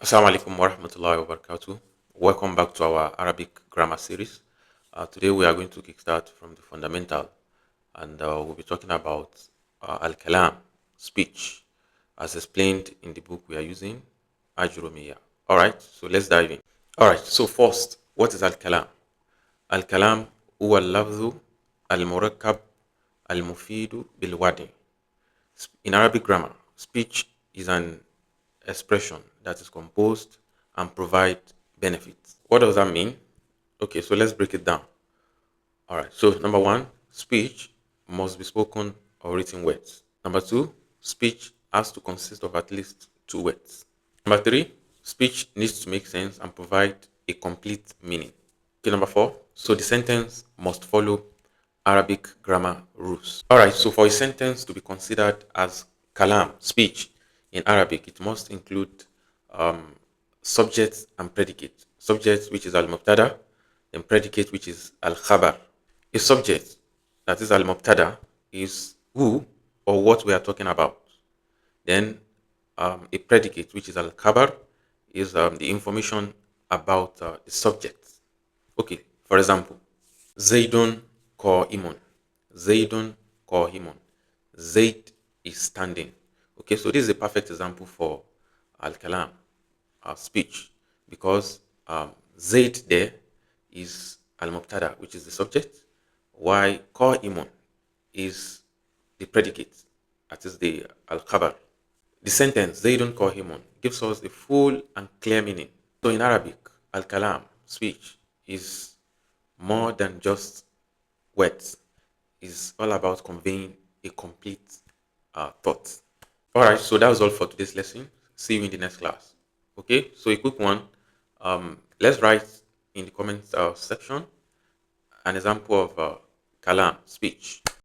Assalamu alaikum wa rahmatullahi wa barakatuh. Welcome back to our Arabic grammar series. Today we are going to kickstart from the fundamental and we'll be talking about Al-Kalām, speech, as explained in the book we are using, Ajrumiyyah. Alright, so let's dive in. Alright, so first, what is Al-Kalām? Al-Kalām huwa al-lafzu al-murakkab al-mufidu bil-wadi. In Arabic grammar, speech is an expression that is composed and provide benefits. What does that mean? Okay, so let's break it down. All right, so number one, speech must be spoken or written words. Number two, speech has to consist of at least two words. Number three, speech needs to make sense and provide a complete meaning. Okay, number four, so the sentence must follow Arabic grammar rules. All right, so for a sentence to be considered as kalam, speech, in Arabic, it must include subject and predicate. Subject, which is al-mubtada, then predicate, which is al-khabar. A subject, that is al-mubtada, is who or what we are talking about. Then a predicate, which is al-khabar, is the information about the subject. Okay, for example, Zaydun qa'imun. Zaydun qa'imun. Zayd is standing. Okay, so this is a perfect example for Al-Kalām, speech, because Zayd there is Al-Mubtada, which is the subject, while qa'imun is the predicate, that is the Al-Khabar. The sentence, Zaydun qa'imun, gives us the full and clear meaning. So in Arabic, Al-Kalām, speech, is more than just words. It's all about conveying a complete thought. Alright, so that was all for today's lesson. See you in the next class. Okay, so a quick one. Let's write in the comments section an example of kalam, speech.